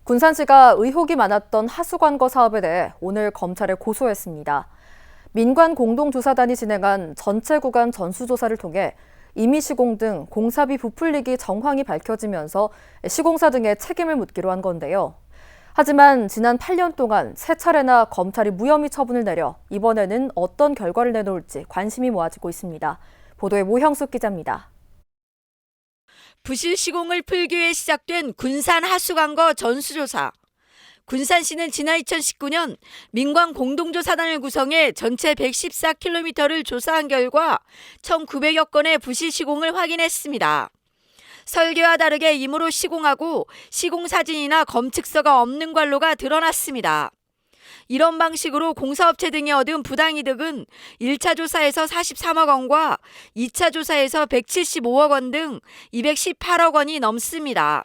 군산시가 의혹이 많았던 하수관거 사업에 대해 오늘 검찰에 고소했습니다. 민관공동조사단이 진행한 전체 구간 전수조사를 통해 임의 시공 등 공사비 부풀리기 정황이 밝혀지면서 시공사 등의 책임을 묻기로 한 건데요. 하지만 지난 8년 동안 3차례나 검찰이 무혐의 처분을 내려 이번에는 어떤 결과를 내놓을지 관심이 모아지고 있습니다. 보도에 모형숙 기자입니다. 부실 시공을 풀기 위해 시작된 군산 하수관거 전수조사. 군산시는 지난 2019년 민관공동조사단을 구성해 전체 114km를 조사한 결과 1,900여 건의 부실 시공을 확인했습니다. 설계와 다르게 임으로 시공하고 시공사진이나 검측서가 없는 관로가 드러났습니다. 이런 방식으로 공사업체 등이 얻은 부당이득은 1차 조사에서 43억 원과 2차 조사에서 175억 원 등 218억 원이 넘습니다.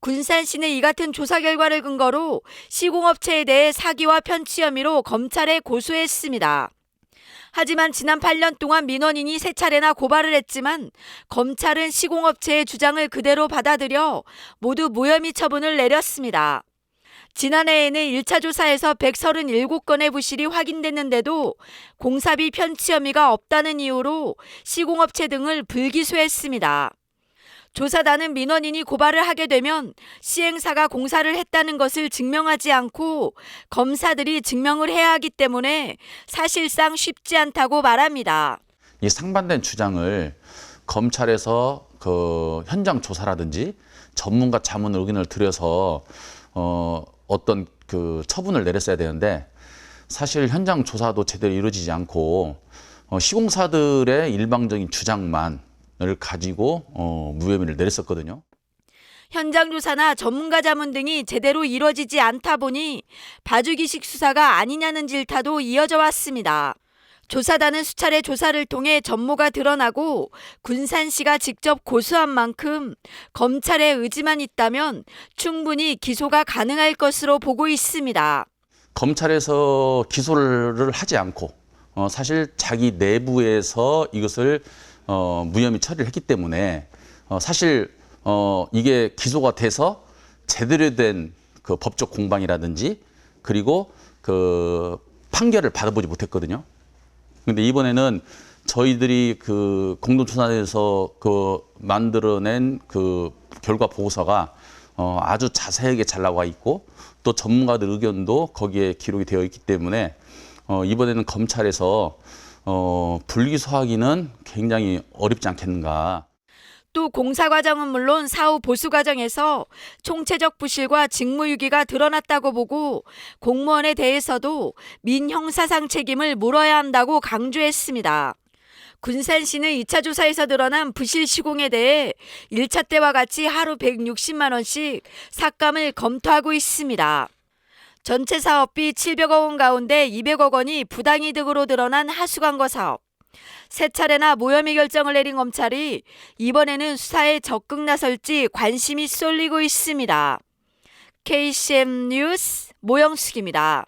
군산시는 이 같은 조사 결과를 근거로 시공업체에 대해 사기와 편취 혐의로 검찰에 고소했습니다. 하지만 지난 8년 동안 민원인이 3차례나 고발을 했지만 검찰은 시공업체의 주장을 그대로 받아들여 모두 무혐의 처분을 내렸습니다. 지난해에는 1차 조사에서 137건의 부실이 확인됐는데도 공사비 편취 혐의가 없다는 이유로 시공업체 등을 불기소했습니다. 조사단은 민원인이 고발을 하게 되면 시행사가 공사를 했다는 것을 증명하지 않고 검사들이 증명을 해야 하기 때문에 사실상 쉽지 않다고 말합니다. 이 상반된 주장을 검찰에서 현장 조사라든지 전문가 자문 의견을 들여서 어떤 처분을 내렸어야 되는데 사실 현장 조사도 제대로 이루어지지 않고 시공사들의 일방적인 주장만을 가지고 무혐의를 내렸었거든요. 현장 조사나 전문가 자문 등이 제대로 이루어지지 않다 보니 봐주기식 수사가 아니냐는 질타도 이어져 왔습니다. 조사단은 수차례 조사를 통해 전모가 드러나고 군산시가 직접 고소한 만큼 검찰의 의지만 있다면 충분히 기소가 가능할 것으로 보고 있습니다. 검찰에서 기소를 하지 않고 사실 자기 내부에서 이것을 무혐의 처리를 했기 때문에 사실 이게 기소가 돼서 제대로 된 법적 공방이라든지 그리고 판결을 받아보지 못했거든요. 근데 이번에는 저희들이 공동조사에서 만들어낸 결과 보고서가 아주 자세하게 잘 나와 있고 또 전문가들 의견도 거기에 기록이 되어 있기 때문에 이번에는 검찰에서 불기소하기는 굉장히 어렵지 않겠는가. 또 공사 과정은 물론 사후 보수 과정에서 총체적 부실과 직무유기가 드러났다고 보고 공무원에 대해서도 민형사상 책임을 물어야 한다고 강조했습니다. 군산시는 2차 조사에서 드러난 부실 시공에 대해 1차 때와 같이 하루 160만 원씩 삭감을 검토하고 있습니다. 전체 사업비 700억 원 가운데 200억 원이 부당이득으로 드러난 하수관거 사업. 3차례나 무혐의 결정을 내린 검찰이 이번에는 수사에 적극 나설지 관심이 쏠리고 있습니다. KCM 뉴스 모형숙입니다.